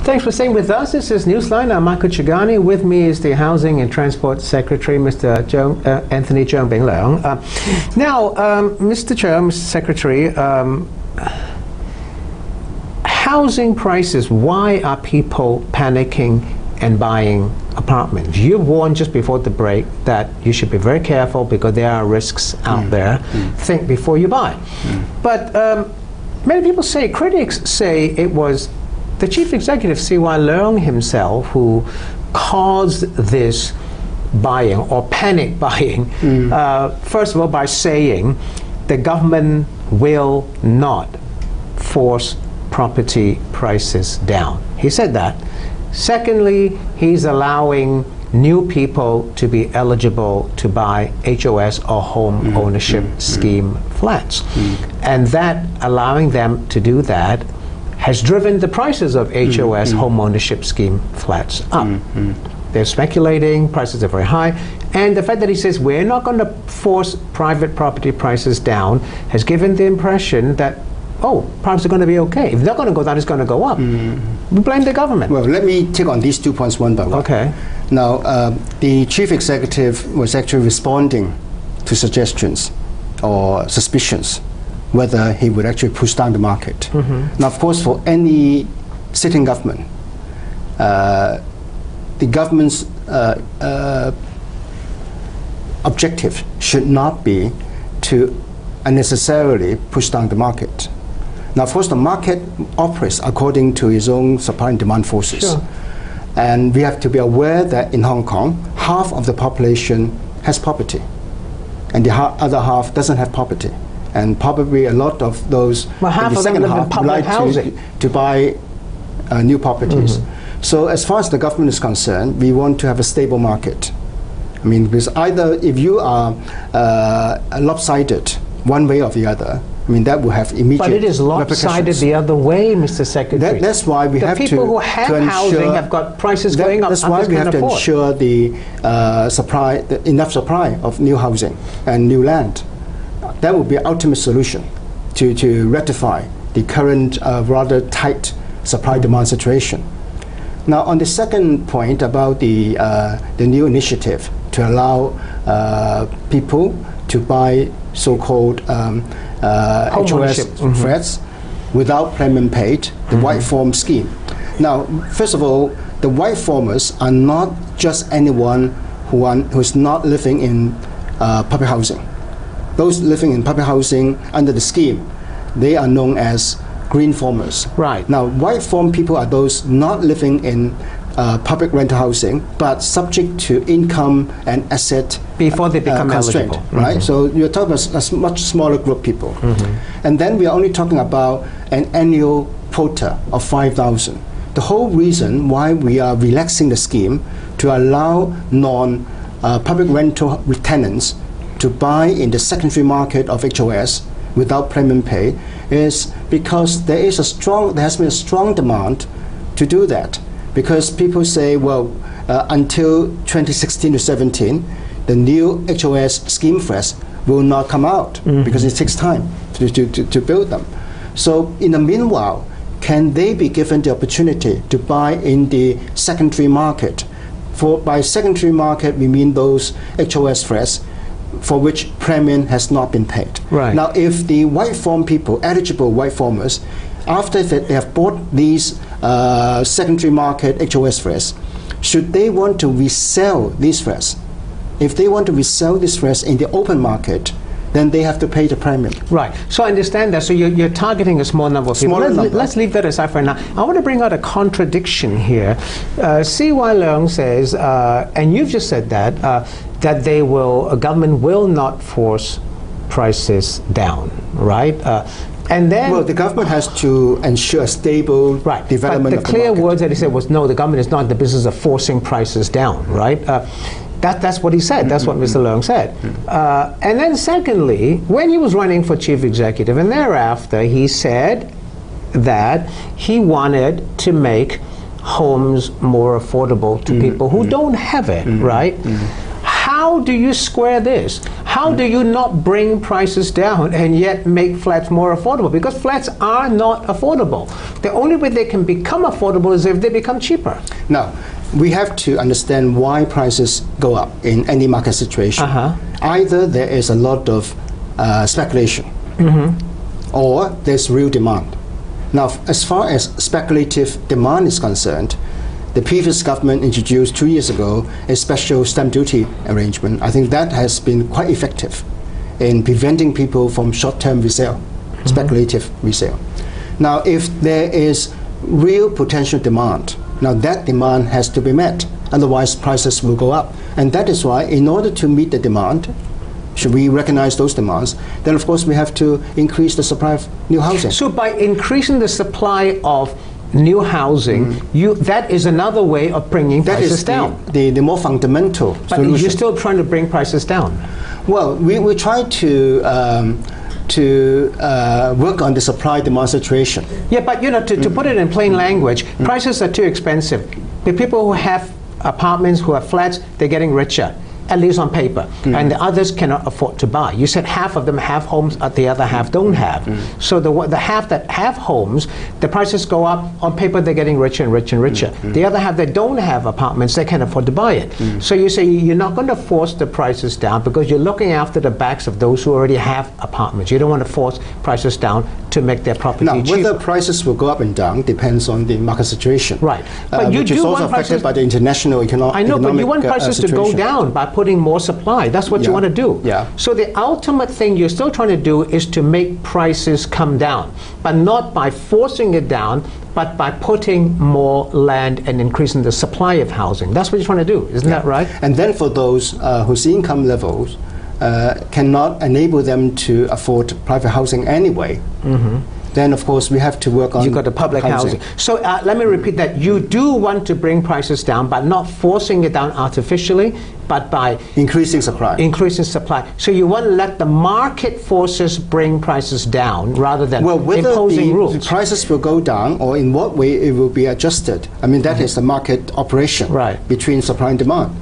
Thanks for staying with us. This is Newsline. I'm Michael Chugani. With me is the Housing and Transport Secretary, Mr. Anthony Cheung Bing Leung. Now, Mr. Cheung, Mr. Secretary, housing prices, why are people panicking and buying apartments? You warned just before the break that you should be very careful because there are risks out there. Think before you buy. But many people say, critics say it was the Chief Executive, C.Y. Leung himself, who caused this buying or panic buying, first of all by saying the government will not force property prices down. He said that. Secondly, he's allowing new people to be eligible to buy HOS or home ownership scheme flats. And that, allowing them to do that, has driven the prices of HOS home ownership scheme flats up. They're speculating, prices are very high, and the fact that he says we're not going to force private property prices down has given the impression that, oh, prices are going to be okay. If they're going to go down, it's going to go up. We blame the government. Well, let me take on these 2 points one by one. Okay. Now, the Chief Executive was actually responding to suggestions or suspicions whether he would actually push down the market. Now, of course, for any sitting government, the government's objective should not be to unnecessarily push down the market. Now, of course, the market operates according to its own supply and demand forces. Sure. And we have to be aware that in Hong Kong, half of the population has property, and the other half doesn't have property. And probably a lot of those in the second half would like to buy new properties. So as far as the government is concerned, we want to have a stable market. I mean, because either if you are lopsided one way or the other, I mean, that will have immediate But it is lopsided the other way, Mr. Secretary. That's why we have to The people who have housing have got prices going up. That's why we have to ensure the enough supply of new housing and new land. That would be an ultimate solution to rectify the current rather tight supply-demand situation. Now, on the second point about the new initiative to allow people to buy so-called HOS flats without premium paid, the white form scheme. Now, first of all, the white formers are not just anyone who is not living in public housing. Those living in public housing under the scheme, they are known as green formers. Right. Now, white form people are those not living in public rental housing, but subject to income and asset before they become eligible. Right? So you're talking about a much smaller group of people. And then we are only talking about an annual quota of 5,000. The whole reason why we are relaxing the scheme to allow non-public rental tenants to buy in the secondary market of HOS without premium pay is because there has been a strong demand to do that. Because people say, well, until 2016 to 17, the new HOS scheme flats will not come out because it takes time to build them. So in the meanwhile, can they be given the opportunity to buy in the secondary market? By secondary market, we mean those HOS flats for which premium has not been paid. Right. Now, if the white form people, eligible white formers, after they have bought these secondary market HOS flats, should they want to resell these flats? If they want to resell these flats in the open market, then they have to pay the premium. Right. So I understand that. So you're targeting a small number of people. Let's leave that aside for now. I want to bring out a contradiction here. C.Y. Leung says, and you've just said that, that a government will not force prices down, right? And then, well, the government has to ensure a stable development. But the clear words that he said was, no, the government is not in the business of forcing prices down, right? That's what he said. That's what Mr. Leung said. And then secondly, when he was running for chief executive, and thereafter he said that he wanted to make homes more affordable to people who don't have it, right? How how do you square this? How do you not bring prices down and yet make flats more affordable? Because flats are not affordable. The only way they can become affordable is if they become cheaper. Now, we have to understand why prices go up in any market situation. Either there is a lot of speculation, or there's real demand. Now, as far as speculative demand is concerned, the previous government introduced 2 years ago a special stamp duty arrangement. I think that has been quite effective in preventing people from short-term resale, speculative resale. Now, if there is real potential demand, now that demand has to be met, otherwise prices will go up. And that is why, in order to meet the demand, should we recognize those demands, then of course we have to increase the supply of new housing. So by increasing the supply of new housing, that is another way of bringing prices down. The more fundamental But solution. you're still trying to bring prices down. Well, we try to work on the supply-demand situation. Yeah, but you know, to put it in plain language, prices are too expensive. The people who have apartments, who have flats, they're getting richer, at least on paper, and the others cannot afford to buy. You said half of them have homes, the other half don't have. So the half that have homes, the prices go up. On paper, they're getting richer and richer and richer. The other half that don't have apartments, they can't afford to buy it. So you say you're not going to force the prices down because you're looking after the backs of those who already have apartments. You don't want to force prices down to make their property Now, cheaper. whether prices will go up and down depends on the market situation. Right. But you which do is also want affected prices by the international economic I know, but you want prices to go situation. down by putting more supply. That's what you want to do. Yeah. So the ultimate thing you're still trying to do is to make prices come down, but not by forcing it down, but by putting more land and increasing the supply of housing. That's what you're trying to do, isn't that right? And then for those whose income levels cannot enable them to afford private housing anyway, then of course we have to work on You've got the public housing. So let me repeat that. You do want to bring prices down, but not forcing it down artificially, but by increasing supply. Increasing supply. So you want to let the market forces bring prices down rather than whether imposing rules. the prices will go down or in what way it will be adjusted. I mean, that is the market operation between supply and demand.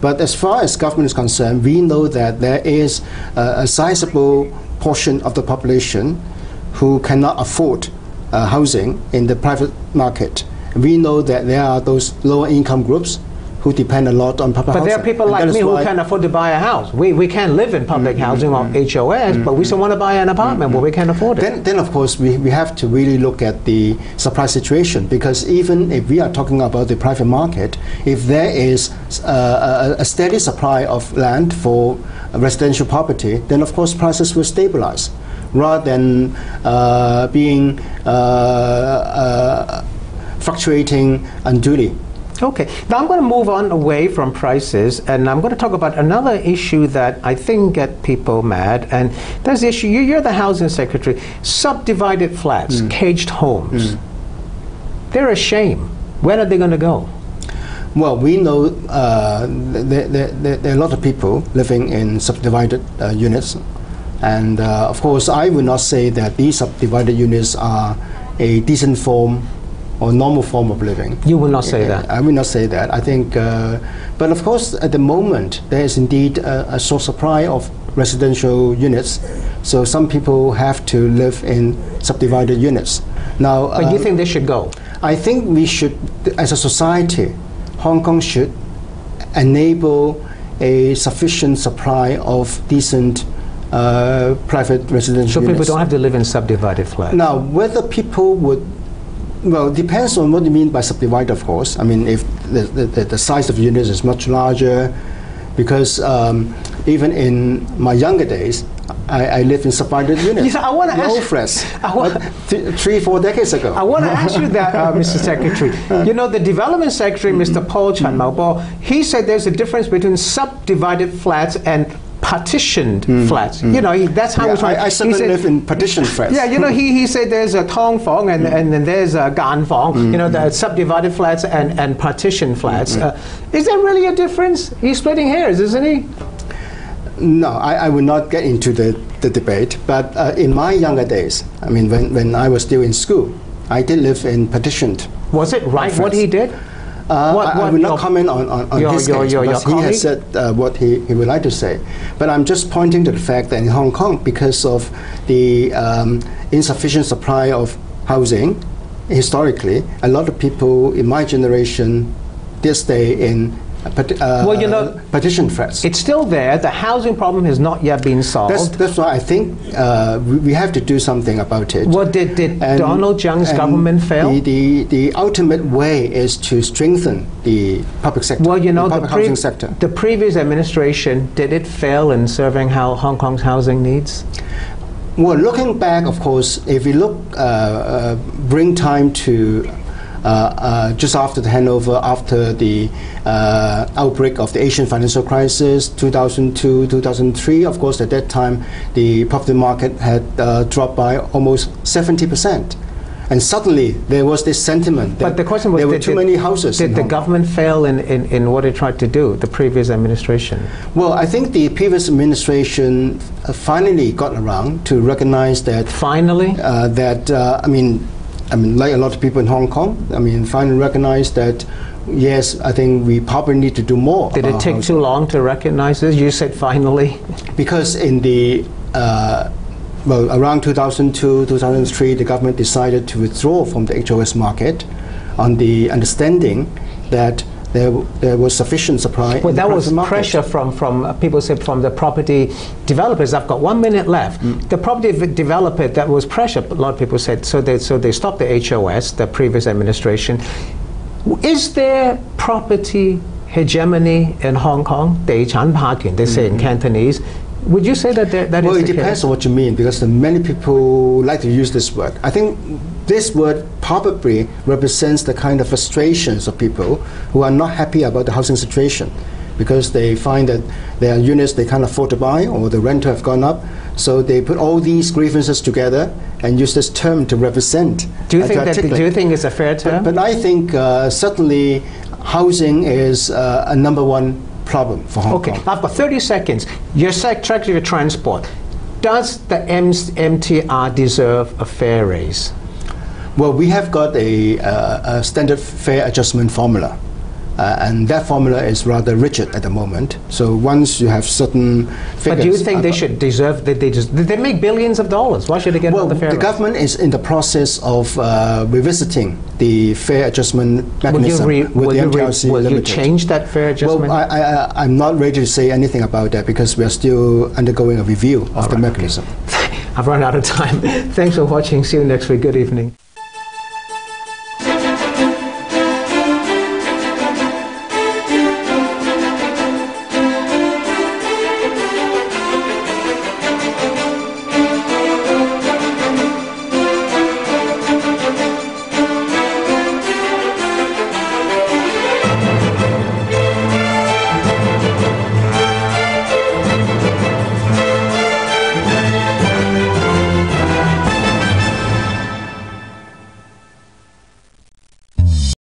But as far as government is concerned, we know that there is a sizable portion of the population who cannot afford housing in the private market. We know that there are those lower income groups who depend a lot on public housing. But there are people like me who can afford to buy a house. We can't live in public housing or HOS, but we still want to buy an apartment, but we can't afford it. Then of course, we have to really look at the supply situation, because even if we are talking about the private market, if there is a steady supply of land for residential property, then of course prices will stabilize, rather than being fluctuating unduly. Okay, now I'm going to move on away from prices, and I'm going to talk about another issue that I think get people mad, and that's the issue. You're the housing secretary. Subdivided flats, caged homes. They're a shame. Where are they going to go? Well, we know there are a lot of people living in subdivided units, and of course I would not say that these subdivided units are a decent form or normal form of living. You will not say that. I will not say that. I think, but of course, at the moment, there is indeed a short supply of residential units. So some people have to live in subdivided units. Now, but you think they should go? I think we should, as a society, Hong Kong should enable a sufficient supply of decent private residential units. So people don't have to live in subdivided flats. Now, whether people would, well, it depends on what you mean by subdivided, of course. I mean, if the size of the units is much larger, because even in my younger days, I lived in subdivided units. Yes, I want to ask. Old flats, 3-4 decades ago. I want to ask you that, Mr. Secretary. You know, the Development Secretary, Mr. Paul Chan Mao-bo, he said there's a difference between subdivided flats and partitioned flats. You know, that's how it's I certainly live in partitioned flats. Yeah, you know, he said there's a tong fong and then there's a gan fong, you know, the subdivided flats and partitioned flats. Is there really a difference? He's splitting hairs, isn't he? No, I will not get into the debate, but in my younger days, I mean, when I was still in school, I did live in partitioned. Was it right what he did? I will not comment on his case because he colleague? has said what he would like to say. But I'm just pointing to the fact that in Hong Kong, because of the insufficient supply of housing, historically, a lot of people in my generation did stay in partition flats. It's still there. The housing problem has not yet been solved. That's why I think we have to do something about it. Well, did Donald Tsang's government fail? The ultimate way is to strengthen the public sector, well, you know, the public housing sector. The previous administration, did it fail in serving Hong Kong's housing needs? Well, looking back, of course, if we bring time to just after the handover, after the outbreak of the Asian financial crisis, 2002, 2003, of course, at that time, the property market had dropped by almost 70%. And suddenly, there was this sentiment that but the question was, there were too many houses. Did the government fail in what it tried to do, the previous administration? Well, I think the previous administration finally got around to recognize that... Finally? I mean, like a lot of people in Hong Kong, finally recognized that, yes, I think we probably need to do more. Did it take too long to recognize this? You said finally. Because in the, around 2002, 2003, the government decided to withdraw from the HOS market on the understanding that there was sufficient supply. Well, that was pressure from people said from the property developers. I've got 1 minute left. The property developer, that was pressure. A lot of people said so. They stopped the HOS, the previous administration. Is there property hegemony in Hong Kong? 地產霸權, they say in Cantonese. Would you say that that well, is it the depends case? on what you mean, because many people like to use this word. I think this word probably represents the kind of frustrations of people who are not happy about the housing situation, because they find that their units they can't afford to buy, or the rental have gone up. So they put all these grievances together and use this term to represent. Do you think it's a fair term? But I think certainly housing is a number one problem for Hong Kong. Okay, I've got 30 seconds. Your Secretary of Transport, does the MTR deserve a fare raise? Well, we have got a standard fare adjustment formula. And that formula is rather rigid at the moment. So once you have certain figures... But do you think they should deserve... They make billions of dollars. Why should they get another fare raise? The government is in the process of revisiting the fare adjustment mechanism with the MTRC Will you Limited. Change that fare adjustment? Well, I'm not ready to say anything about that because we are still undergoing a review of the mechanism. I've run out of time. Thanks for watching. See you next week. Good evening.